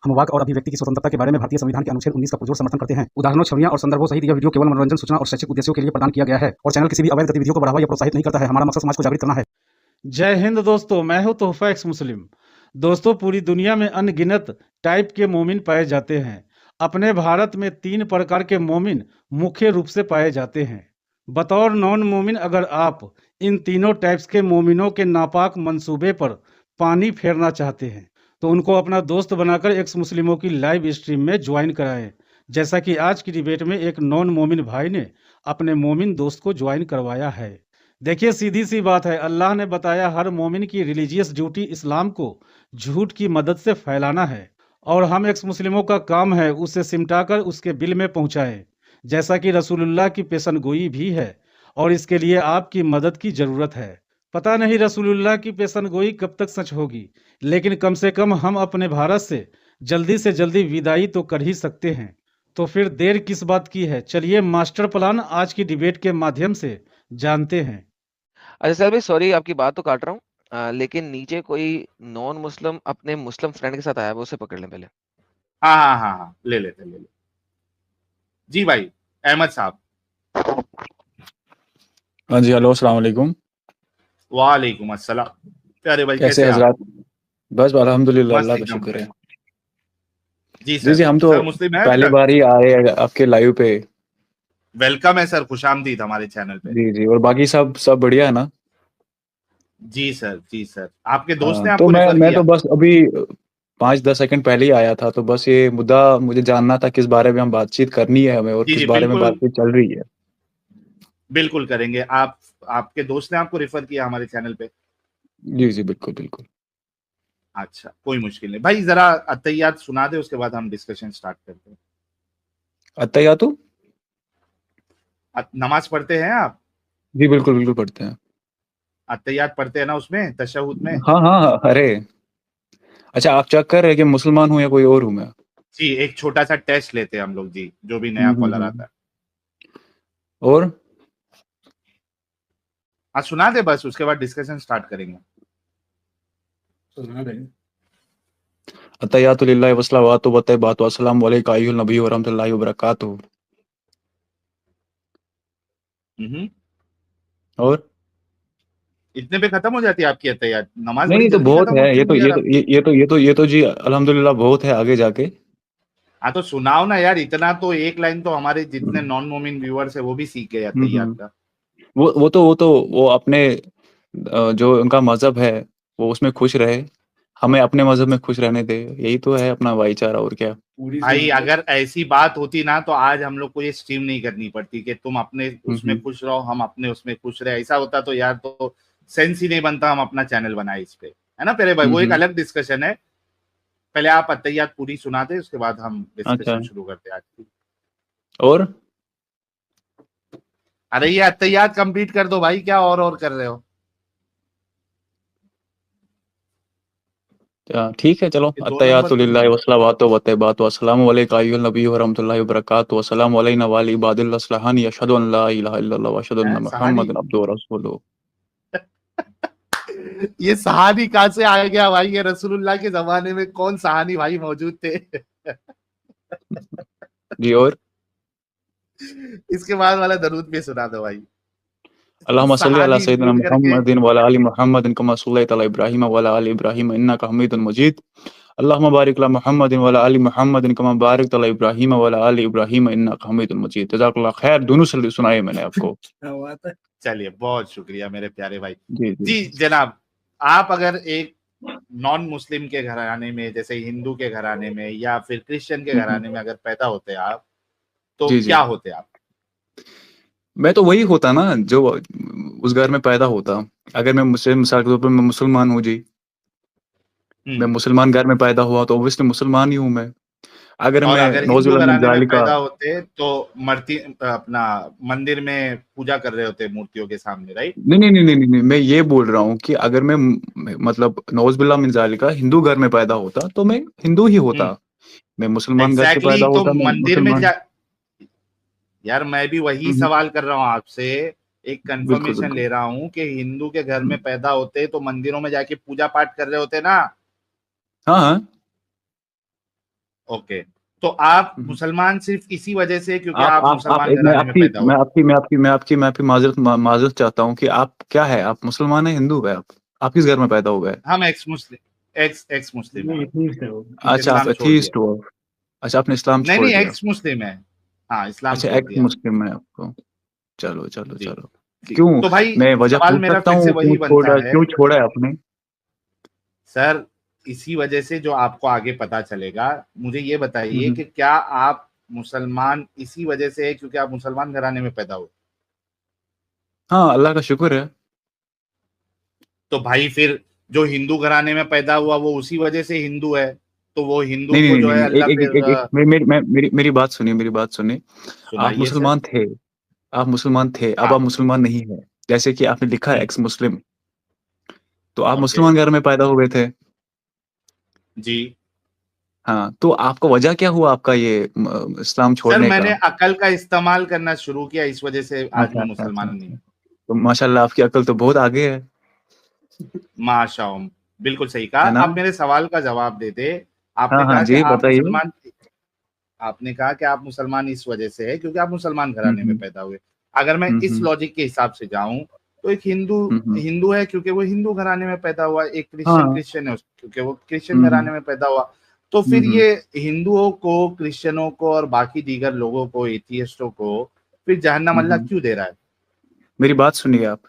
हम वाक और अभिव्यक्ति की स्वतंत्रता के बारे में भारतीय संविधान के अनुच्छेद 19 का पुरजोर समर्थन करते हैं। उदाहरणों, छवियां और संदर्भों सहित यह वीडियो केवल मनोरंजन, सूचना और शैक्षिक उद्देश्यों के लिए प्रदान किया गया है और चैनल किसी भी अवैध गतिविधियों को बढ़ावा या प्रोत्साहित नहीं करता है। हमारा मकसद समाज को जागृत करना है। जय हिंद दोस्तों, मैं हूं तोहफा एक्स मुस्लिम। दोस्तों, पूरी दुनिया में अनगिनत टाइप के मोमिन पाए जाते हैं। अपने भारत में 3 प्रकार के मोमिन मुख्य रूप से पाए जाते हैं। बतौर नॉन मोमिन अगर आप इन तीनों टाइप्स के मोमिनों के नापाक मंसूबे पर पानी फेरना चाहते हैं तो उनको अपना दोस्त बनाकर एक्स मुस्लिमों की लाइव स्ट्रीम में ज्वाइन कराएं। जैसा कि आज की डिबेट में एक नॉन मोमिन भाई ने अपने मोमिन दोस्त को ज्वाइन करवाया है। देखिए, सीधी सी बात है, अल्लाह ने बताया हर मोमिन की रिलीजियस ड्यूटी इस्लाम को झूठ की मदद से फैलाना है और हम एक्स मुस्लिमों का काम है उसे सिमटाकर उसके बिल में पहुंचाएं, जैसा कि रसूलुल्लाह की पेशनगोई भी है और इसके लिए आपकी मदद की जरूरत है। पता नहीं रसूलुल्लाह की पेशनगोई कब तक सच होगी, लेकिन कम से कम हम अपने भारत से जल्दी विदाई तो कर ही सकते हैं। तो फिर देर किस बात की है, चलिए मास्टर प्लान आज की डिबेट के माध्यम से जानते हैं। अच्छा सर भाई, सॉरी आपकी बात तो काट रहा हूँ, लेकिन नीचे कोई नॉन मुस्लिम अपने मुस्लिम फ्रेंड के साथ आया है, वो उसे पकड़ लें पहले। हाँ, ले लेते जी भाई अहमद साहब। हाँ जी, हेलो, अस्सलाम वालेकुम। वालेकुम अस्सलाम। प्यारे भाई कैसे हजरात? बस अल्हम्दुलिल्लाह, अल्लाह का शुक्र है। जी सर, जी हम तो मुस्लिम है, पहली बार ही आए आपके लाइव पे। वेलकम है सर, खुशामदीद हमारे चैनल पे। जी, और बाकी सब बढ़िया है ना? जी सर, आपके दोस्त ने तो आपको रेफर मैं किया? तो बस अभी 5-10 सेकंड पहले ही आया था, तो बस ये मुद्दा मुझे जानना था किस बारे में हम बातचीत करनी है हमें और किस बारे में बातचीत चल रही है। बिल्कुल करेंगे। आपके दोस्त ने आपको रेफर किया हमारे चैनल पे? जी, बिल्कुल। अच्छा, कोई मुश्किल नहीं भाई, जरा अत्तहियात सुना दे, उसके बाद हम डिस्कशन स्टार्ट करते हैं। अत्तहियातु? नमाज पढ़ते हैं आप? जी बिल्कुल पढ़ते हैं। अत्तहियात पढ़ते हैं ना उसमें, तशहुद में? हाँ, अरे अच्छा, आप चेक कर रहे हैं कि मुसलमान हूँ या कोई और हूँ मैं? जी, एक छोटा सा टेस्ट लेते हैं हम लोग जी, जो भी नया कॉलर आता है। और हाँ, सुना दे बस, उसके बाद डिस्कशन स्टार्ट करेंगे। सुना दे। अत्तहियातु लिल्लाहि वस्सलावातु वत्तय्यिबातु अस्सलामु अलैका अय्युहन नबी व रहमतुल्लाहि व बरकातुहू। और इतने पे खत्म हो जाती है आपकी अत्तहियात? नमाज नहीं, बड़ी तो जल्दी बहुत खत्म है होती होगी यार आपकी। ये तो जी अल्हम्दुलिल्लाह बहुत है आगे जाके। हाँ तो सुनाओ ना यार, इतना तो एक लाइन तो हमारे जितने नॉन मोमिन व्यूअर्स है वो भी सीख गए अत्तहियात का। वो अपने जो उनका मजहब है वो उसमें खुश रहे, हमें अपने मजहब में खुश रहने दे, यही तो है अपना भाईचारा, और क्या। भाई अगर ऐसी बात होती ना तो आज हम लोग को ये स्ट्रीम नहीं करनी पड़ती कि तुम अपने उसमें खुश रहो, हम अपने उसमें खुश रहे। ऐसा होता तो यार तो सेंस ही नहीं बनता हम अपना चैनल बनाए इस पे, है ना प्यारे भाई? वो एक अलग डिस्कशन है। पहले आप अत्तहियात पूरी सुना दे, उसके बाद हम डिस्कशन शुरू करते हैं आज की। और अरे ये अत्तहियात कंप्लीट कर दो भाई, क्या और कर रहे हो? ठीक है, चलो। अत्तहियातु लिल्लाहि वस्सलावातु वत्तय्यिबातु अस्सलामु अलैका अय्युहन नबी व रहमतुल्लाहि व बरकातुहू अस्सलामु अलैना व अला इबादिल्लाहि अस्सलाहानी अशहदु अन ला इलाहा इल्लल्लाह व अशहदु अन्ना मुहम्मदन अब्दुहु व रसूलुहू। ये सहानी कहां से आ गया भाई? ये रसूलुल्लाह के जमाने में कौन सहानी भाई मौजूद थे? जी, और इसके बाद वाला दरूद भी सुना दो भाई। अल्लाहुम्मा सल्लि अला सय्यिदिना मुहम्मदिन व अला आलि मुहम्मदिन कमा सल्लैता अला इब्राहीम व अला आलि इब्राहीम इन्नका हमीदुन मजीद। अल्लाहुम्मा बारिक अला मुहम्मदिन व अला आलि मुहम्मदिन कमा बारकता अला इब्राहीम व अला आलि इब्राहीम इन्नका हमीदुन मजीद। जज़ाकल्लाह खैर। दोनों सुनाए मैंने आपको। चलिए, बहुत शुक्रिया मेरे प्यारे भाई। जी जनाब, आप अगर एक नॉन मुस्लिम के घराने में, जैसे हिंदू के घराने में या फिर क्रिश्चियन के घराने में अगर पैदा होते आप, तो क्या होते आप? मैं तो वही होता ना जो उस घर में पैदा होता। अगर मैं मिसाल के तौर पर मैं मुसलमान हूँ जी, मैं मुसलमान घर में पैदा हुआ तो ऑब्वियसली मुसलमान ही हूँ मैं। अगर हिंदू घराने में पैदा होते तो अपना मंदिर में पूजा कर रहे होते मूर्तियों के सामने, राइट? नहीं, मैं ये बोल रहा हूँ कि अगर मैं मतलब नौजुबिल्लाह मिन ज़ालिका हिंदू घर में पैदा होता तो मैं हिंदू ही होता। मैं मुसलमान घर से पैदा होता तो मैं मंदिर में मुसलमान। यार मैं भी वही सवाल कर रहा हूँ आपसे, एक कंफर्मेशन ले रहा हूँ कि हिंदू के घर में पैदा होते तो मंदिरों में जाके पूजा पाठ कर रहे होते ना? हाँ, ओके, तो आप मुसलमान सिर्फ इसी वजह से क्योंकि आप आप मुसलमान घराने में पैदा हुए? मैं आपकी माजरत चाहता हूँ कि आप क्या है, आप मुसलमान है, हिंदू है, आप किस घर में पैदा हुए? हम एक्स मुस्लिम हैं, अच्छा, आप इस्लाम छोड़ दिया। एथीस्ट हो? अच्छा, आपने इस्लाम नहीं छोड़ नहीं, दिया? एक्स मुस्लिम है, हाँ इस्लाम अच्छा, छोड़ एक्स दिया। मुस्लिम है आपको। चलो चलो जी चलो, जी, क्यों? तो भाई मैं वजह सवाल पूछ मेरा सकता फिर से हूँ वही बनता है क्यों छोड़ा है आपने? सर, इसी वजह से जो आपको आगे पता चलेगा। मुझे ये बताइए हम्म। कि क्या आप मुसलमान इसी वजह से है क्योंकि आप मुसलमान घराने में पैदा हुए? हाँ, अल्लाह का शुक्र है। तो भाई फिर जो हिंदू घराने में पैदा हुआ वो उसी वजह से हिंदू है, तो वो हिंदू नहीं को नहीं जो नहीं है नहीं, अल्लाह फिर मेरी बात सुनिए। आप सुनाइए सर। मुसलमान थे, अब हाँ आप मुसलमान नहीं है। जैसे कि आपने लिखा है एक्स मुस्लिम, तो आप ओके मुसलमान घर में पैदा हुए थे। जी हाँ, तो आपका वजह क्या हुआ आपका ये इस्लाम सर, छोड़ने का? मैंने अकल का इस्तेमाल करना शुरू किया, इस वजह से आज मैं अच्छा। मुसलमान नहीं। तो माशाल्लाह आपकी अकल तो बहुत आगे है माशाअल्लाह, बिल्कुल सही कहा। है ना? आप मेरे सवाल का जवाब देते। आपने हाँ हाँ कहा कि जी, आप बताइए। मुसलमान आपने कहा कि आप मुसलमान इस वजह से है क्योंकि आप मुसलमान घराने में हम्म पैदा हुए। अगर मैं इस हम्म लॉजिक के हिसाब से जाऊं तो एक हिंदू हम्म। हिंदू है क्योंकि वो हिंदू घराने में पैदा हुआ, एक हाँ। क्रिश्चियन है क्योंकि वो क्रिश्चियन घराने में पैदा हुआ। तो फिर हम्म। ये हिंदुओं को, क्रिश्चियनों को और बाकी दीगर लोगों को, एथियस्टों को फिर जहन्नम अल्लाह क्यों दे रहा है? मेरी बात सुनिए आप।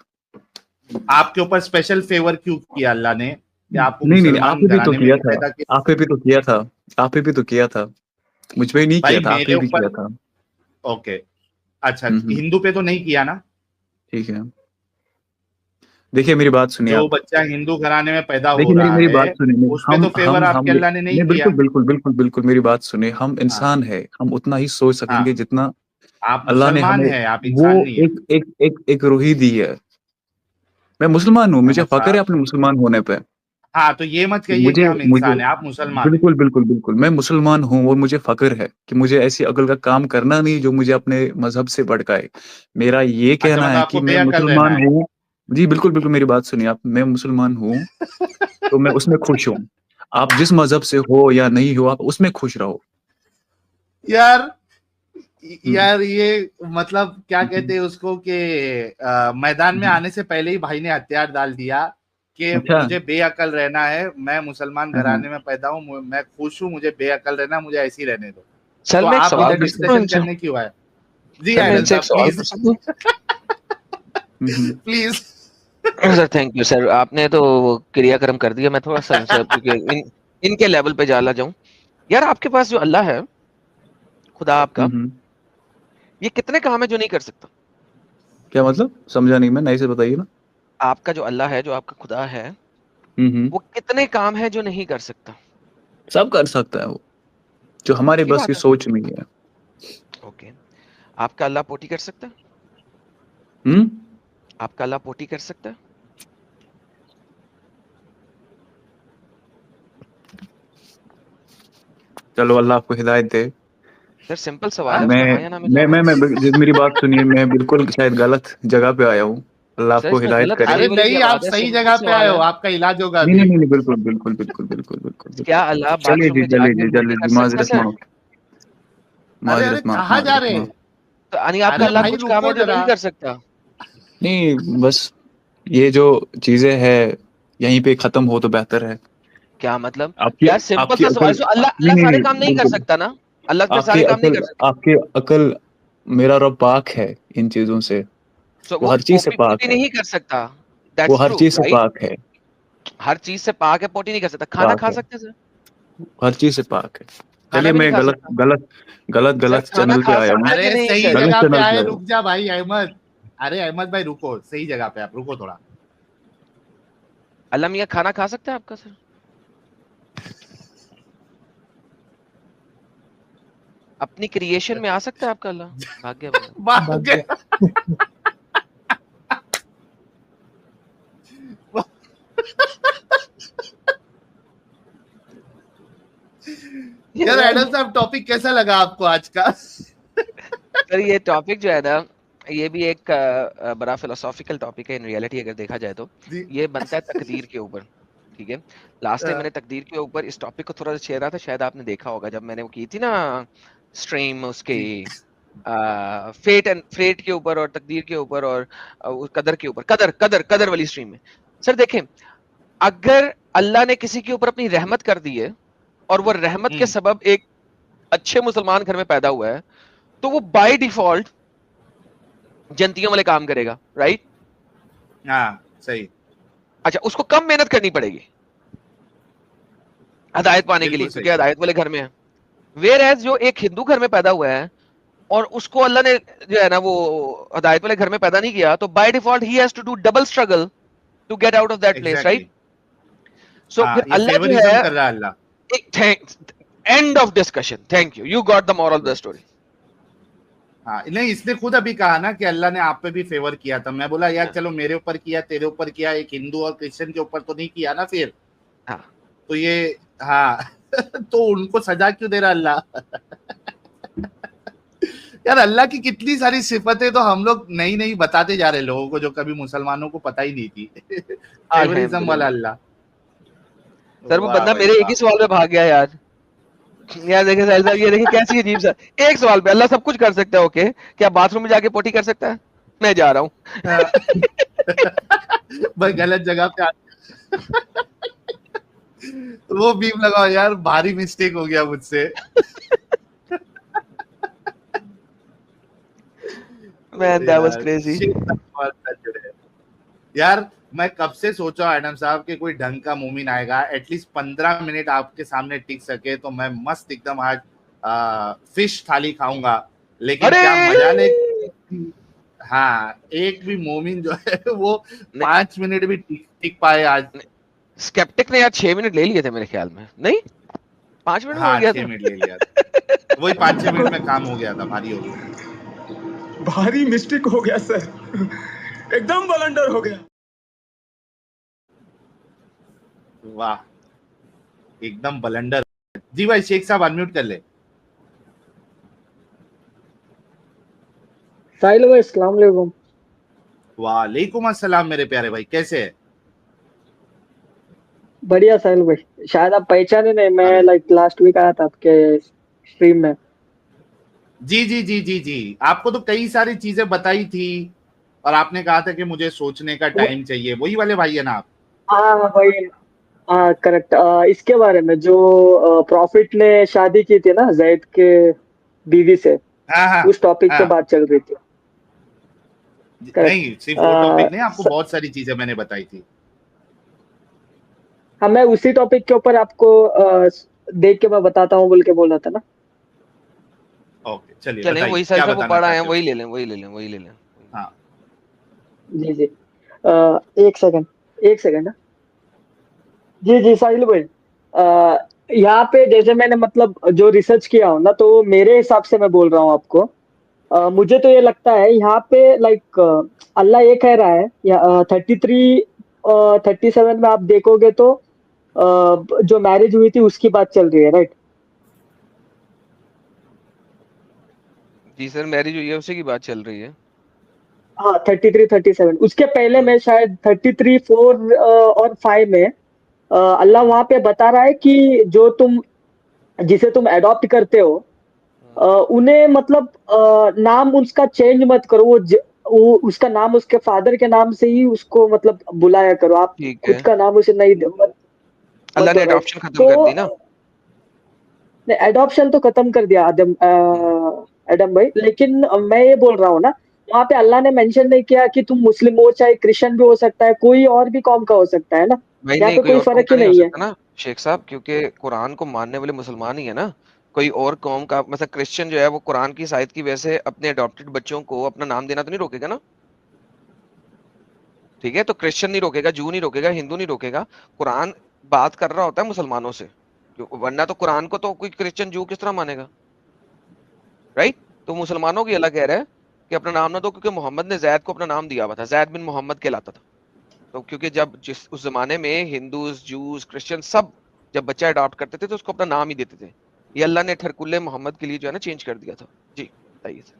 आपके ऊपर स्पेशल फेवर क्यों किया अल्लाह ने कि आपको नहीं नहीं, मुसलमान आप पे भी तो घराने में किया नहीं था, पैदा किया? आप पे भी तो किया था, आप पे भी तो किया था, मुझ पे ही नहीं भाई किया था, आप मेरे पे भी ऊपर किया था। ओके, अच्छा हिंदू पे तो नहीं किया ना? ठीक है, देखिए मेरी बात सुनिए जो आप। बच्चा हिंदू घराने में पैदा हो देखिए रहा मेरी है बात सुनिए। उस पे तो फेवर आपके अल्लाह ने नहीं नहीं, किया। बिल्कुल मेरी बात सुनिए। हम हाँ इंसान है, हम उतना ही सोच हाँ, सकेंगे जितना आप अल्लाह ने मुसलमान हमें है, आप वो इंसान नहीं है। एक रूही दी है। मैं मुसलमान हूँ, मुझे अहमद फख्र है साहब, अपने मुसलमान होने पे। हाँ तो ये मत कि कहिए कि मुझे हम मुझे इंसान है, आप मुसलमान है। बिल्कुल मैं मुसलमान हूँ और मुझे फख्र है कि मुझे ऐसी अकल का काम करना नहीं जो मुझे अपने मजहब से भड़काए। मेरा ये अच्छा कहना मतलब है आपको कि मैं बेअकल रहना मुसलमान है। हूँ। जी बिल्कुल मेरी बात सुनिए आप। मैं मुसलमान हूँ तो मैं उसमें खुश हूँ। आप जिस मजहब से हो या नहीं हो, आप उसमें खुश रहो। यार हम्म, यार ये मतलब क्या कहते हम्म, हैं उसको कि मैदान में हम्म। आने से पहले ही भाई ने हथियार डाल दिया कि अच्छा। मुझे बेअकल रहना है, मैं मुसलमान हाँ, हाँ। घराने में पैदा हूँ, मैं खुश हूँ, मुझे बेअकल रहना, मुझे ऐसे ही रहने दो। सर तो मैं एक आप सवाल इधर पूछ सकता हूँ डिस्कशन इनसे? करने क्यों आए? जी सर मैं आयरन इनसे एक साहब सवाल प्लीज पूछ सकता हूँ? हम्म। Please. Sir thank you sir, आपने तो वो क्रियाक्रम कर दिया। मैं थोड़ा सा इनसे क्योंकि इनके लेवल पे जाला जाऊं। यार आपके पास जो अल्लाह है, खुदा आपका, हम्म। ये कितने काम है जो नहीं कर सकता? क्या मतलब, समझा नहीं मैं, नए से बताइए ना। आपका जो अल्लाह है, जो आपका खुदा है, हम्म। वो कितने काम है जो नहीं कर सकता? सब कर सकता है वो, जो हमारे पक्की बस की बात है? सोच नहीं है। ओके। आपका अल्लाह पोटी कर सकता है? हम्म। आपका अल्लाह पोटी कर सकता है? चलो अल्लाह आपको हिदायत दे। सर सिंपल सवाल है, मैं उसमें हाँ या ना में जवाब है। मेरी बात सुनिए। मैं बिल्कुल शायद गलत जगह पे आया हूँ। अल्लाह सर आपको इसमें हिदायत गलत करे। सही अरे वाली नहीं, क्या आप बात है? सही सिंपल जगह पे आए सवाल हो, है। आपका इलाज होगा नहीं अभी। नहीं नहीं, क्या अल्लाह चलिए बाथरूम जी, में जाके चलिए पोटी कर जी, सकता है सर? अरे अरे माजरत माफ, कहाँ जा रहे हैं? तो यानी आपका अरे अल्लाह भाई कुछ काम रुको है जो जरा। नहीं कर सकता? नहीं बस ये जो चीजें है यहीं पे खत्म हो तो बेहतर है। क्या मतलब? आपकी यार सिंपल आपकी सा सवाल, अकल, सो अल्लाह नहीं अल्लाह नहीं सारे नहीं, काम नहीं कर बिल्कुल सकता ना? अल्लाह फिर सारे काम नहीं कर सकता? आपकी अकल, मेरा रब पाक है इन चीजों से। सो वो वो हर चीज से पोटी पाक है। नहीं कर सकता। वो दैट्स हर ट्रू चीज से राइट। पाक है। हर चीज से पाक है, पोटी नहीं कर सकता। खाना पाक खा है, सकते हैं सर? हर चीज से पाक है। खाना चलिए भी नहीं मैं खा गलत सकता? गलत गलत सर गलत खाना चैनल पे खा आया हूँ। सकता है कि अरे नहीं सही सर? गलत जगह पे चैनल पे आए, आया रुक हूँ। जा भाई अहमद। अरे अहमद भाई रुको, सही जगह पे आप रुको थोड़ा। अल्लाह मियाँ खाना खा सकता है आपका सर? अपनी क्रिएशन में आ सकता है आपका अल्लाह? भाग्य बंदा। भाग गया। यार एडम साहब, टॉपिक कैसा लगा आपको आज का? सर ये टॉपिक जो है ना, ये भी एक बड़ा फिलोसॉफिकल टॉपिक है इन रियलिटी, अगर देखा जाए तो। जी ये बनता है तकदीर के ऊपर। ٹھیک ہے. لاسٹ ٹائم میں نے تقدیر کے اوپر اس ٹاپک کو تھوڑا سا چھیڑا تھا, شاید آپ نے دیکھا ہوگا جب میں نے وہ کی تھی نا اسٹریم اس کے فیٹ اینڈ فیٹ کے اوپر اور تقدیر کے اوپر اور قدر کے اوپر, قدر والی اسٹریم میں. سر دیکھیں, اگر اللہ نے کسی کے اوپر اپنی رحمت کر دی ہے اور وہ رحمت کے سبب ایک اچھے مسلمان گھر میں پیدا ہوا ہے, تو وہ بائی ڈیفالٹ جنتیوں والے کام کرے گا, رائٹ؟ ہاں صحیح. اچھا, اس کو کم محنت کرنی پڑے گی ہدایت پانے کے لیے, کیونکہ ہدایت والے گھر میں ہے. ویئر ایز جو ایک ہندو گھر میں پیدا ہوا ہے اور اس کو اللہ نے جو ہے نا وہ ہدایت والے گھر میں پیدا نہیں کیا, تو by default he has to do double struggle to get out of that place, right? So پھر اللہ جو ہے کر رہا ہے اللہ. End of discussion. Thank you, you got the moral of the story. ہاں نہیں, اس نے خود ابھی کہا نا کہ اللہ نے آپ پہ بھی فیور کیا تھا. میں بولا یار چلو میرے اوپر کیا, تیرے اوپر کیا, ایک ہندو اور کرسچن کے اوپر تو نہیں کیا نا پھر. تو یہ ہاں تو ان کو سزا کیوں دے رہا اللہ؟ یار اللہ کی کتنی ساری صفتیں تو ہم لوگ نئی بتاتے جا رہے لوگوں کو, جو کبھی مسلمانوں کو پتہ ہی نہیں تھی. فیوریزم والا اللہ. سر وہ بندہ میرے ایک ہی سوال پہ بھاگ گیا یار. یار دیکھیں ساحل صاحب, یہ دیکھیں کیسی عجیب سا ایک سوال پہ اللہ سب کچھ کر سکتا ہے. اوکے, کیا باتھ روم میں جا کے پوٹی کر سکتا ہے؟ میں جا رہا ہوں بھائی غلط جگہ پہ وہ بیم لگاؤ یار, بھاری مسٹیک ہو گیا مجھ سے. Man, that was crazy. یار میں کب سے سوچا ایڈم صاحب کہ کوئی ڈھنگ کا مومن آئے گا, ایٹ لیسٹ 15 منٹ آپ کے سامنے ٹک سکے تو میں مست ایک دم آج فش تھالی کھاؤں گا. لیکن کیا مزہ لے, ہاں ایک بھی مومن جو ہے وہ 5 منٹ بھی ٹک پائے آج. اسکیپٹک نے یار 6 منٹ لے لیے تھے میرے خیال میں, نہیں 5 منٹ ہاں ہو گیا 6 منٹ لے لیا تھا, وہی 5-6 منٹ میں کام ہو گیا تھا. بھاری ہو گیا, بھاری مسٹیک ہو گیا سر, ایک دم بلنڈر ہو گیا. واہ ایک دم بلنڈر. جی بھائی شیخ صاحب انمیوٹ کر لے. ساحل بھائی السلام علیکم. وعلیکم السلام میرے پیارے بھائی, کیسے ہے؟ بڑھیا ساحل بھائی, شاید آپ پہچانے نہیں, میں لائک لاسٹ ویک آیا تھا آپ کے اسٹریم میں. جی آپ کو تو کئی ساری چیزیں بتائی تھی اور آپ نے کہا تھا کہ مجھے سوچنے کا ٹائم چاہیے. وہی والے بھائی ہیں نا آپ؟ ہاں بھائی, ہاں کریکٹ. اس کے بارے میں جو پروفٹ نے شادی کی تھی نا زید کے بیوی سے, اس ٹاپک پہ بات چل رہی تھی. نہیں صرف وہ ٹاپک نہیں, آپ کو بہت ساری چیزیں میں نے بتائی تھی. ہاں میں اسی ٹاپک کے اوپر آپ کو دیکھ کے میں بتاتا ہوں بول کے بول رہا تھا نا. اوکے چلیے چلیں, بتائیے وہی کیا سر وہ بتانا پڑھا ہے, چاہتے ہو. وہی لے لیں. ہاں جی ایک سیکنڈ. جی ساحل بھائی, یہاں پہ جیسے میں نے مطلب جو ریسرچ کیا ہوں نا, تو میرے حساب سے میں بول رہا ہوں آپ کو, مجھے تو یہ لگتا ہے یہاں پہ لائک اللہ یہ کہہ رہا ہے 37 میں آپ دیکھو گے تو جو میرج ہوئی تھی اس کی بات چل رہی ہے, رائٹ؟ جی سر, میرج ہوئی ہے اسی کی بات چل رہی ہے. ہاں 33-37. اس کے پہلے میں شاید 33-4 اور 5 میں اللہ وہاں پہ بتا رہا ہے کہ جو جسے تم اڈاپٹ کرتے ہو انہیں مطلب نام اس کا چینج مت کرو, وہ اس کا نام اس کے فادر کے نام سے ہی اس کو مطلب بلایا کرو, آپ خود کا نام اسے نہیں اللہ نے اڈاپشن ختم کر دی نا. اڈاپشن تو ختم کر دیا ایڈم بھائی, لیکن میں یہ بول رہا ہوں نا, وہاں پہ اللہ نے مینشن نہیں کیا کہ تم مسلم ہو, چاہے کرسچن بھی ہو سکتا ہے, کوئی اور بھی قوم کا ہو سکتا ہے نا. یہاں پہ کوئی فرق ہی نہیں ہے نا شیخ صاحب, کیونکہ قرآن کو ماننے والے مسلمان ہی ہے نا. کوئی اور قوم کا مثلا کرسچن جو ہے وہ قرآن کی آیت کی وجہ سے اپنے اڈاپٹڈ بچوں کو اپنا نام دینا تو نہیں روکے گا نا. ٹھیک ہے, تو کرسچن نہیں روکے گا, جو نہیں روکے گا, ہندو نہیں روکے گا. قرآن بات کر رہا ہوتا ہے مسلمانوں سے, ورنہ تو قرآن کو تو کوئی کرسچن جو کس طرح مانے گا, رائٹ؟ تو مسلمانوں کی اللہ کہہ رہا ہے کہ اپنا نام نہ دو, کیونکہ محمد نے زید کو اپنا نام دیا ہوا تھا, زید بن محمد کہلاتا تھا. تو کیونکہ جب اس زمانے میں ہندوز, جوز, کرسچن سب جب بچہ اڈاپٹ کرتے تھے تو اس کو اپنا نام ہی دیتے تھے. یہ اللہ نے ٹھرکلے محمد کے لیے جو ہے نا چینج کر دیا تھا. جی بتائیے سر.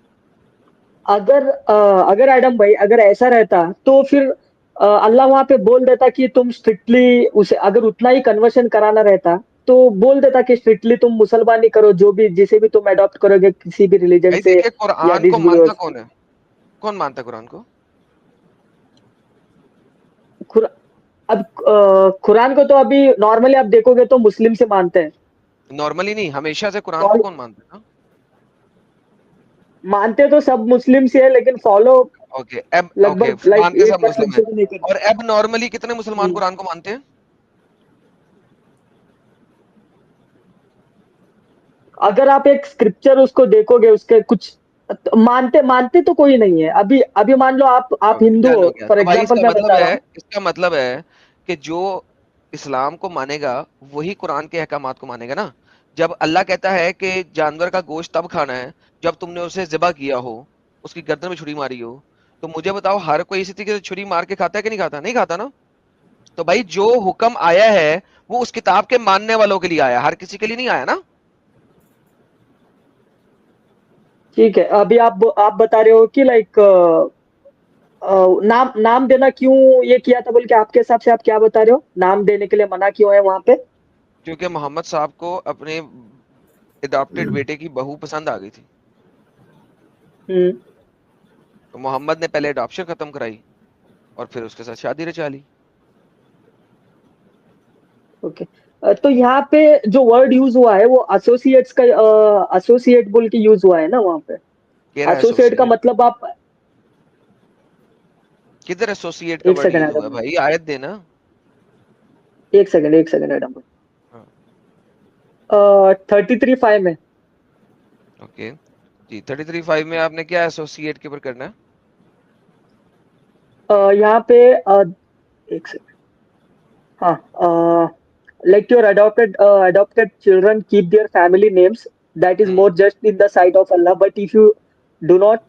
اگر ایڈم بھائی اگر ایسا رہتا تو پھر अल्लाह वहां पे बोल देता कि तुम स्ट्रिक्टली उसे अगर उतना ही कन्वर्शन कराना रहता तो बोल देता कि स्ट्रिक्टली तुम मुसलमानी करो, जो भी जिसे भी तुम अडॉप्ट करोगे किसी भी रिलीजन भाई से देखिए, या कुरान को दिस मानता कौन है? कौन मानता है कुरान को? अब कुरान को तो अभी नॉर्मली आप देखोगे तो मुस्लिम से मानते हैं, नॉर्मली नहीं, हमेशा से कुरान को कौन मानता है ना? मानते तो सब मुस्लिम से है, लेकिन फॉलो ओके, अब ओके, लगभग लाइक मानते सब 8% मुस्लिम से है। भी नहीं करते। और अब नॉर्मली कितने मुसलमान हम्म। कुरान को मानते हैं? अगर आप एक स्क्रिप्चर उसको देखोगे, उसके कुछ मानते तो कोई नहीं है। अभी अभी मान लो आप हिंदू डन हो, हो गया। फॉर तो भाई एग्जांपल इसका मैं मतलब बता रहा है, हूँ। इसका मतलब है कि जो इस्लाम को मानेगा वही कुरान के अहकामात को मानेगा ना। जब अल्लाह कहता है कि जानवर का गोश्त तब खाना है जब तुमने उसे ज़िबा किया हो, उसकी गर्दन में छुरी मारी हो, तो मुझे बताओ हर कोई इसी तरीके से छुरी मार के खाता है कि नहीं खाता? नहीं खाता ना। तो भाई जो हुक्म आया है वो उस किताब के मानने वालों के लिए आया, हर किसी के लिए नहीं आया ना। ठीक है, अभी आप बता रहे हो कि लाइक नाम देना क्यों ये किया था बोल के, आपके हिसाब से आप क्या बता रहे हो, नाम देने के लिए मना क्यों है वहां पे? क्योंकि मोहम्मद साहब को अपने अडॉप्टेड बेटे की बहू पसंद आ गई थी, हम्म। तो मोहम्मद ने पहले अडॉप्शन खत्म कराई और फिर उसके साथ शादी रचा ली। ओके, तो यहाँ पे जो वर्ड यूज हुआ है वो एसोसिएट्स का, एसोसिएट बोल के यूज हुआ है ना वहां पे। कह रहा है एसोसिएट का associate। मतलब आप किधर एसोसिएट का एक वर्ड सेकंड यूज हुआ है एडम, भाई? आयत देना। एक सेकंड एडम, हाँ, 33:5 में। ओके जी, 33:5 में आपने क्या एसोसिएट के ऊपर करना है? यहाँ पे एक सेकंड, हाँ, like your adopted children keep their family names, that is more just in the sight of Allah, but if you do not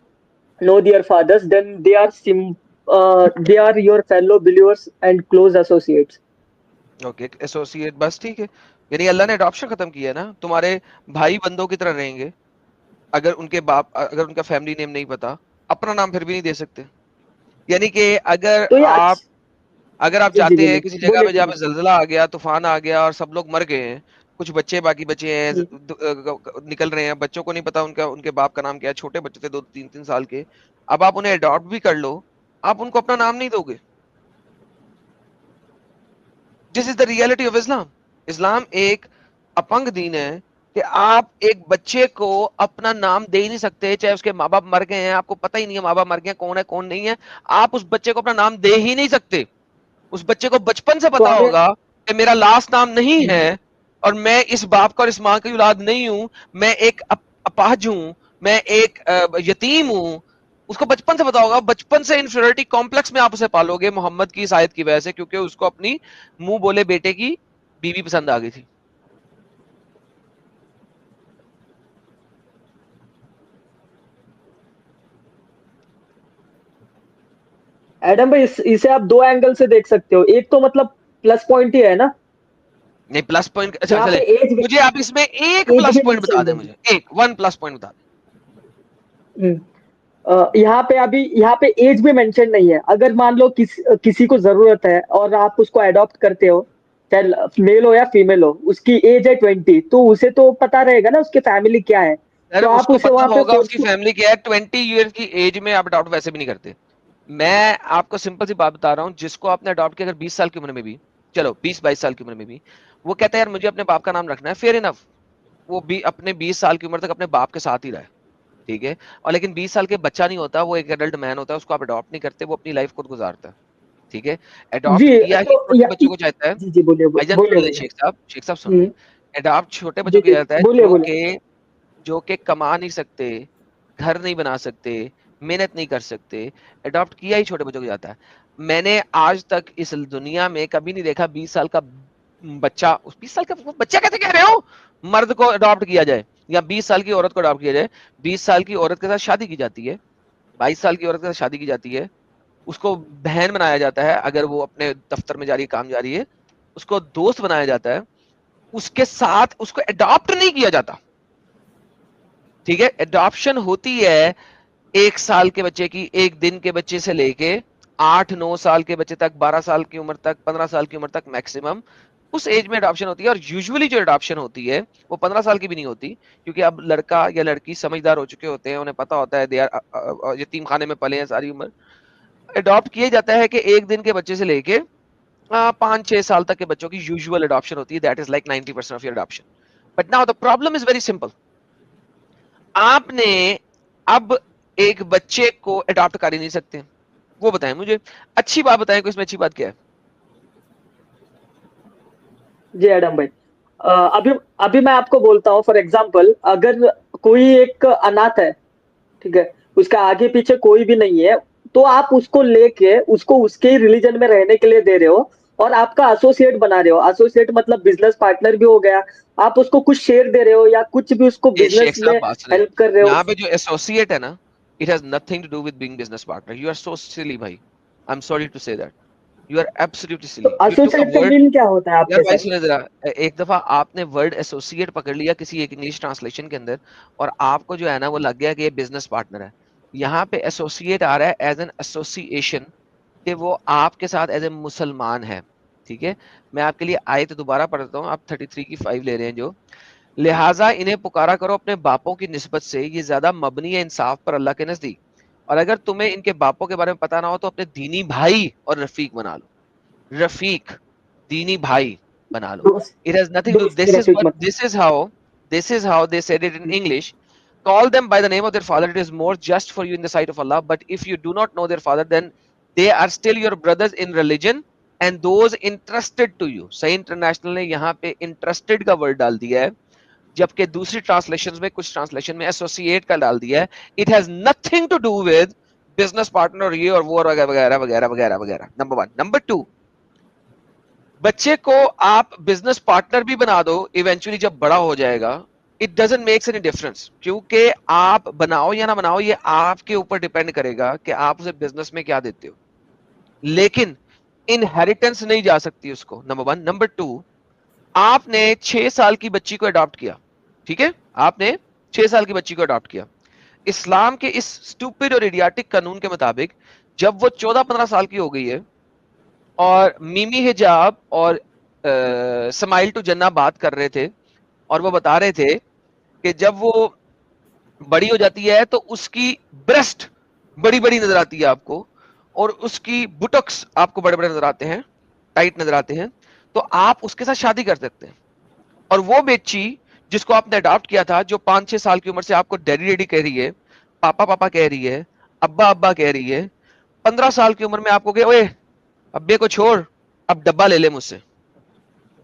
know their fathers, then they are your fellow believers and close associates. Okay, associate, बस ठीक है। यानी अल्लाह ने adoption खत्म किया है ना, तुम्हारे भाई बंदों की तरह रहेंगे। अगर उनके बाप, अगर उनका फैमिली नेम नहीं पता, अपना नाम फिर भी नहीं दे सकते। यानी कि अगर तो ये आप जी जाते हैं बोलिए किसी जगह बोलिए में जहाँ पे बोलिए। जलजला आ गया, तूफान आ गया और सब लोग मर गए हैं, कुछ बच्चे बाकी बचे हैं, हम्म, निकल रहे हैं, बच्चों को नहीं पता उनके बाप का नाम क्या है, छोटे बच्चे थे 2-3 साल के, अब आप उन्हें अडॉप्ट भी कर लो, आप उनको अपना नाम नहीं दोगे। This is the reality of Islam. इस्लाम एक अपंग दीन है कि आप एक बच्चे को अपना नाम दे ही नहीं सकते, चाहे उसके माँ बाप मर गए हैं, आपको पता ही नहीं है माँ बाप मर गए, कौन है कौन नहीं है, आप उस बच्चे को अपना नाम दे ही नहीं सकते। उस बच्चे को बचपन से तो पता अगर होगा कि मेरा लास्ट नाम नहीं है और मैं इस बाप का और इस माँ की औलाद नहीं हूं, मैं एक अपाहज हूं, मैं एक यतीम हूं। उसको बचपन से पता होगा, बचपन से इन्फीरियरिटी कॉम्प्लेक्स में आप उसे पालोगे मोहम्मद की इस आयत की वजह से, क्योंकि उसको अपनी मुंह बोले बेटे की बीवी पसंद आ गई थी। एडम भाई इसे आप दो एंगल से देख सकते हो। एक तो मतलब प्लस पॉइंट ही है ना, नहीं, प्लस पॉइंट, अच्छा यहाँ पे चले, एज मुझे आप इसमें एक एज प्लस भी पॉइंट बता मेंशन दें, नहीं मुझे एक 1 प्लस पॉइंट बता दें। यहाँ पे अभी यहाँ पे एज भी मेंशन नहीं है। अगर मान लो किसी को जरूरत है और आप उसको अडॉप्ट करते हो, चाहे मेल हो या फीमेल हो, उसकी एज है 20, तो उसे तो पता रहेगा ना उसकी फैमिली क्या है, सर तो आप उसको उसे पता वहां पे होगा उसकी फोर्स। फैमिली क्या है। 20 ईयर की एज में आप अडॉप्ट वैसे भी नहीं करते। मैं आपको सिंपल सी बात बता रहा हूँ, जिसको आपने अडॉप्ट किया अगर 20 साल की उम्र में भी, चलो 20-22 साल की उम्र में भी, वो कहता है यार मुझे अपने बाप का नाम रखना है, फेयर इनफ, वो भी अपने 20 साल की उम्र तक अपने बाप के साथ ही रहा है, ठीक है। और लेकिन 20 साल के बच्चा नहीं होता, वो एक एडल्ट मैन होता है, उसको आप अडॉप्ट नहीं करते, वो अपनी लाइफ खुद गुजारता है, ठीक है। अडॉप्ट जी किया ही तो छोटे बच्चों को चाहता है। जी बोलिए भाईजान बोलिए सुन ले, बोलिए। शेख साहब सुन हम्म, ले। अडॉप्ट छोटे जी बच्चों को जी जाता है बोलिए बोलिए। जो कि कमा नहीं सकते, घर नहीं बना सकते, मेहनत नहीं कर सकते, अडॉप्ट किया ही छोटे बच्चों को जाता है। मैंने आज तक इस दुनिया में कभी नहीं देखा 20 साल का बच्चा, 20 साल का बच्चा कैसे कह रहे हो, मर्द को अडॉप्ट किया जाए या 20 साल की औरत को अडॉप्ट किया जाए। 20 साल की औरत के साथ शादी की जाती है, 22 साल की औरत के साथ शादी की जाती है, उसको बहन बनाया जाता है, अगर वो अपने दफ्तर में जा रही है, काम जा रही है, उसको दोस्त बनाया जाता है, उसके साथ उसको अडॉप्ट नहीं किया जाता, ठीक है। अडॉप्शन होती है 1 साल के बच्चे की, 1 दिन के बच्चे से लेके 8-9 साल के बच्चे तक, 12 साल की उम्र तक, 15 साल की उम्र तक मैक्सिमम उस एज में अडॉप्शन होती है। और यूजुअली जो अडॉप्शन होती है वो 15 साल की भी नहीं होती, क्योंकि अब लड़का या लड़की समझदार हो चुके होते हैं, उन्हें पता होता है दे आर यतीम खाने में पले हैं सारी उम्र। अडॉप्ट किया जाता है कि एक दिन के बच्चे से लेके 5-6 साल तक के बच्चों की यूजुअल अडॉप्शन होती है। That is like 90% of your adoption. But now the problem is very simple. आपने अब एक बच्चे को अडॉप्ट कर ही नहीं सकते, वो बताएं मुझे। अच्छी बात बताएं, कोई इसमें अच्छी बात क्या है? जी एडम भाई, अभी अभी मैं आपको बोलता हूँ, फॉर एग्जांपल अगर कोई एक अनाथ है, ठीक है, उसका आगे पीछे कोई भी नहीं है, तो आप उसको लेके उसको उसके ही रिलीजन में रहने के लिए दे रहे हो और आपका एसोसिएट बना रहे हो। एसोसिएट मतलब बिजनेस पार्टनर भी हो गया, आप उसको कुछ शेयर दे रहे हो या कुछ भी उसको ये बिजनेस शेख साहब में बात सुने, हेल्प कर रहे हो। यहाँ पे जो एसोसिएट है ना, it has nothing to do with being business partner. You are so silly भाई, I am sorry to say that, you are absolutely too silly. You took a associate का वर्ड, मीन क्या होता है यार आपके भाई सर? सुने जरा, एक दफा आपने वर्ड एसोसिएट पकड़ लिया किसी एक इंग्लिश ट्रांसलेशन के अंदर, और आपको जो है ना वो लग गया कि ये बिजनेस पार्टनर है। यहाँ पे एसोसिएट आ रहा है एज एन एसोसिएशन, कि वो आपके साथ एज ए मुसलमान है। ठीक है, मैं आपके लिए आयत दोबारा पढ़ता हूँ, आप 33 की 5 ले रहे हैं जो, लिहाजा इन्हें पुकारा करो अपने बापों की निस्बत से, ये ज्यादा मबनी है इंसाफ पर अल्लाह के नजदीक। और अगर तुम्हें इनके बापों के बारे में पता ना हो तो अपने दीनी भाई और रफीक बना लो। रफीक, दीनी भाई बना लो। दोस्त, It has nothing to do. दोस्त मेरा ठीक मत। This is how they said it in English. Call them by the name of their father. It is more just for you in the sight of Allah. But if you do not know their father, then they are still your brothers in religion and those entrusted to you. सही international ने यहाँ पे interested का word डाल दिया है, जबकि दूसरी ट्रांसलेशन में, कुछ ट्रांसलेशन में एसोसिएट का डाल दिया है। It has nothing to do with business partner और ये और वो और वगैरह वगैरह वगैरह वगैरह। नंबर 1। नंबर 2, बच्चे को आप बिजनेस पार्टनर भी बना दो इवेंचुअली जब बड़ा हो जाएगा, it doesn't makes any difference, क्योंकि आप बनाओ या ना बनाओ ये आपके ऊपर डिपेंड करेगा कि आप उसे बिजनेस में क्या देते हो। लेकिन इनहेरिटेंस नहीं जा सकती उसको, नंबर 1। नंबर 2, आपने 6 साल की बच्ची को अडॉप्ट किया, ठीक है, आपने 6 साल की बच्ची को अडॉप्ट किया। इस्लाम के इस स्टूपिड और इडियाटिक कानून के मुताबिक जब वो 14-15 साल की हो गई है और मिमी हिजाब और स्माइल टू जन्ना बात कर रहे थे, और वो बता रहे थे कि जब वो बड़ी हो जाती है तो उसकी ब्रेस्ट बड़ी बड़ी नजर आती है आपको, और उसकी बुटक्स आपको बड़े बड़े नजर आते हैं, टाइट नजर आते हैं, तो आप उसके साथ शादी कर सकते हैं। और वो बच्ची जिसको आपने अडॉप्ट किया था, जो 5-6 साल की उम्र से आपको डैडी डैडी कह रही है, पापा पापा कह रही है, अब्बा अब्बा कह रही है, 15 साल की उम्र में आपको कहे ओए अब्बे को छोड़, अब डब्बा ले ले मुझसे।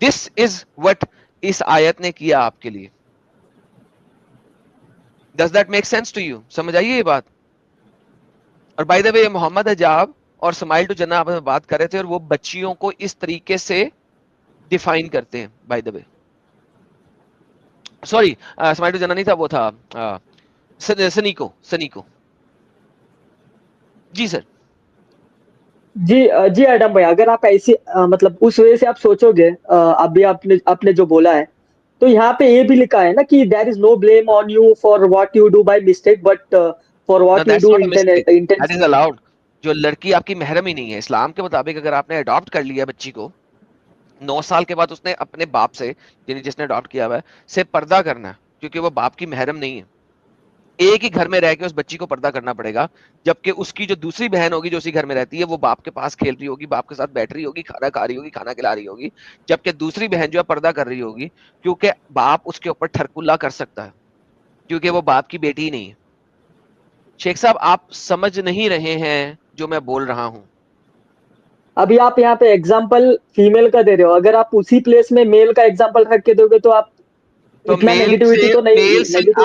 दिस इज व्हाट इस आयत ने किया आपके लिए। Does that make sense to you? समझ आइए ये बात। और बाय द वे मोहम्मद हिजाब और स्माइल टू जन्ना आपस में बात कर रहे थे और वो बच्चियों को इस तरीके से डिफाइन करते हैं, by the way. Sorry, smile टू जन्ना नहीं था, वो था सनीको। जी सर। जी एडम भाई, अगर आप ऐसी मतलब उस वजह से आप सोचोगे, अभी आपने जो बोला है, तो यहाँ पे ये भी लिखा है ना कि there is no blame on you for what you do by mistake, but for what you do intentionally. That is allowed. जो लड़की आपकी महरम ही नहीं है, इस्लाम के मुताबिक अगर आपने अडॉप्ट कर लिया बच्ची को, 9 साल के बाद उसने अपने बाप से, यानी जिसने अडॉप्ट किया हुआ है, से पर्दा करना है, क्योंकि वो बाप की महरम नहीं है। एक ही घर में रह के उस बच्ची को पर्दा करना पड़ेगा, जबकि उसकी जो दूसरी बहन होगी जो उसी घर में रहती है, वो बाप के पास खेल रही होगी, बाप के साथ बैठ रही होगी, खाना खा रही होगी, खाना खिला रही होगी, जबकि दूसरी बहन जो है पर्दा कर रही होगी, क्योंकि बाप उसके ऊपर ठरकुल्ला कर सकता है, क्योंकि वो बाप की बेटी ही नहीं है। शेख साहब, आप समझ नहीं रहे हैं जो मैं बोल रहा हूं। अभी आप यहाँ पे एग्जांपल फीमेल का दे रहे हो, अगर आप उसी प्लेस में मेल का एग्जांपल रख के दोगे तो आप तो इतना मेल नेगेटिविटी से तो नहीं,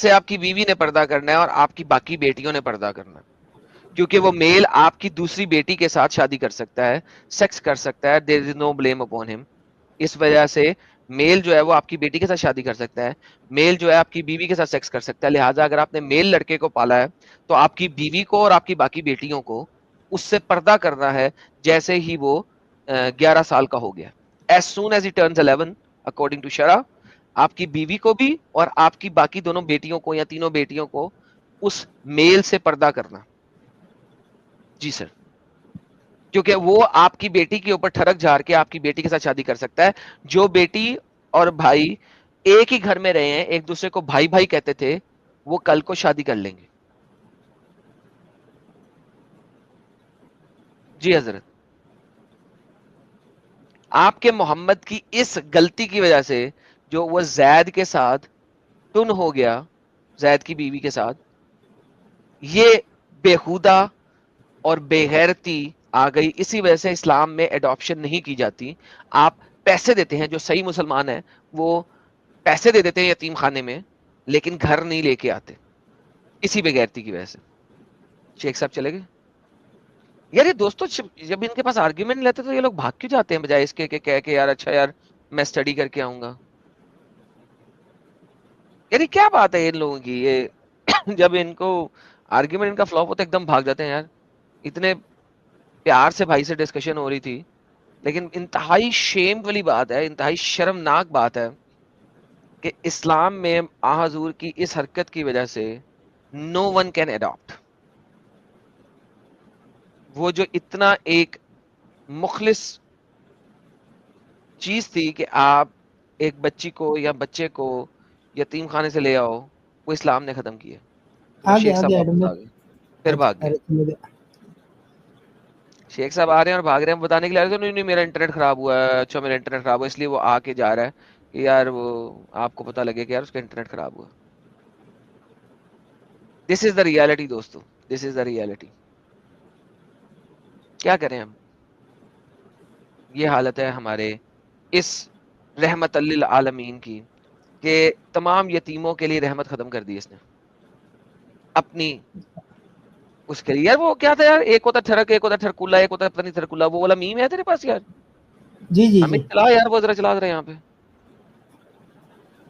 आपकी बीवी ने पर्दा करना है और आपकी बाकी बेटियों ने पर्दा करना है, क्योंकि वो मेल आपकी दूसरी बेटी के साथ शादी कर सकता है, सेक्स कर सकता है, there is no blame upon him. इस वजह से मेल जो है वो आपकी बेटी के साथ शादी कर सकता है, मेल जो है आपकी बीवी के साथ सेक्स कर सकता है। लिहाजा अगर आपने मेल लड़के को पाला है तो आपकी बीवी को और आपकी बाकी बेटियों को उससे पर्दा करना है जैसे ही वो 11 साल का हो गया। As soon as he turns 11 according to शरा, आपकी बीवी को भी और आपकी बाकी दोनों बेटियों को या तीनों बेटियों को उस मेल से पर्दा करना। جی سر، کیونکہ وہ آپ کی بیٹی کے اوپر ٹھڑک جھاڑ کے آپ کی بیٹی کے ساتھ شادی کر سکتا ہے. جو بیٹی اور بھائی ایک ہی گھر میں رہے ہیں، ایک دوسرے کو بھائی بھائی کہتے تھے، وہ کل کو شادی کر لیں گے. جی حضرت، آپ کے محمد کی اس غلطی کی وجہ سے جو وہ زید کے ساتھ ٹن ہو گیا، زید کی بیوی کے ساتھ، یہ بےہودہ اور بے غیرتی آ گئی. اسی وجہ سے اسلام میں ایڈاپشن نہیں کی جاتی. آپ پیسے دیتے ہیں، جو صحیح مسلمان ہیں وہ پیسے دے دیتے ہیں یتیم خانے میں، لیکن گھر نہیں لے کے آتے، اسی بے غیرتی کی وجہ سے. شیخ صاحب چلے گئے. یار یہ دوستو جب ان کے پاس آرگیومنٹ نہیں لیتے تو یہ لوگ بھاگ کیوں جاتے ہیں بجائے اس کے کہ کہہ کے یار اچھا یار میں اسٹڈی کر کے آؤں گا. یار کیا بات ہے ان لوگوں کی، یہ جب ان کو آرگیومنٹ ان کا فلاپ ہوتا ہے ایک دم بھاگ جاتے ہیں. یار اتنے پیار سے بھائی سے ڈسکشن ہو رہی تھی، لیکن انتہائی شیم والی بات ہے، انتہائی شرمناک بات ہے کہ اسلام میں آ حضور کی اس حرکت کی وجہ سے نو ون کین اڈاپٹ. وہ جو اتنا ایک مخلص چیز تھی کہ آپ ایک بچی کو یا بچے کو یتیم خانے سے لے آؤ، وہ اسلام نے ختم کیا. شیخ صاحب واپس آ گئے، پھر بھاگ گئے. شیخ صاحب آ رہے ہیں اور بھاگ رہے ہیں بتانے کے لیے آ رہے تھے نہیں میرا انٹرنیٹ خراب ہوا ہے. اچھا میرا انٹرنیٹ خراب ہوا، اس لیے وہ آ کے جا رہا ہے کہ یار وہ آپ کو پتہ لگے کہ یار اس کا انٹرنیٹ خراب ہوا. دس از دا ریالٹی دوستو، دس از دا ریالٹی. کیا کریں ہم، یہ حالت ہے ہمارے اس رحمت للعالمین کی کہ تمام یتیموں کے لیے رحمت ختم کر دی اس نے اپنی اس کے لیے. یار وہ کیا تھا یار، ایک ہوتا ٹھڑک، ایک ہوتا ٹھڑکلا، ایک ہوتا پتہ نہیں ٹھڑکلا، وہ والا میم ہے تیرے پاس یار؟ جی جی ہمیں جی چلا یار، وہ ذرا چلا ذرا یہاں پہ.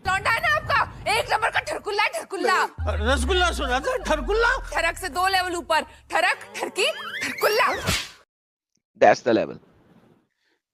لونڈا ہے نا آپ کا ایک نمبر کا ٹھرکلا ہے، ٹھرکلا رسگلا سنا تھا، ٹھرکلا ٹھرک سے 2 لیول اوپر، ٹھرک ٹھرکی ٹھرکلا. That's the level.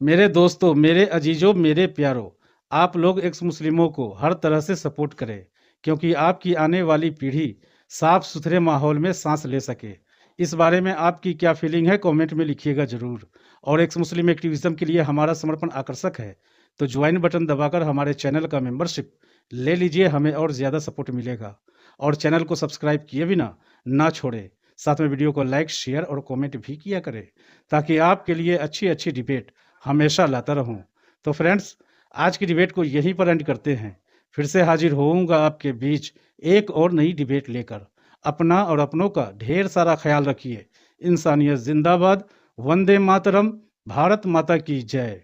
میرے دوستوں، میرے عزیزوں، میرے پیاروں، آپ لوگ ایکس مسلموں کو ہر طرح سے سپورٹ کریں کیونکہ آپ کی آنے والی پیڑھی صاف ستھرے ماحول میں سانس لے سکے. اس بارے میں آپ کی کیا فیلنگ ہے کامنٹ میں لکھیے گا ضرور. اور ایکس مسلم ایکٹیویزم کے لیے ہمارا سمرپن آکرشک ہے تو جوائن بٹن دبا کر ہمارے چینل کا ممبرشپ لے لیجئے، ہمیں اور زیادہ سپورٹ ملے گا. اور چینل کو سبسکرائب کیے بنا نہ چھوڑیں، ساتھ میں ویڈیو کو لائک شیئر اور کامنٹ بھی کیا کریں تاکہ آپ کے لیے اچھی اچھی ڈیبیٹ ہمیشہ لاتا رہوں. تو فرینڈز، آج کی ڈیبیٹ کو یہیں پر اینڈ کرتے ہیں. پھر سے حاضر ہوؤں گا آپ کے بیچ ایک اور نئی ڈیبیٹ لے کر. اپنا اور اپنوں کا ڈھیر سارا خیال رکھیے. انسانیت زندہ باد. وندے ماترم. بھارت ماتا کی جے.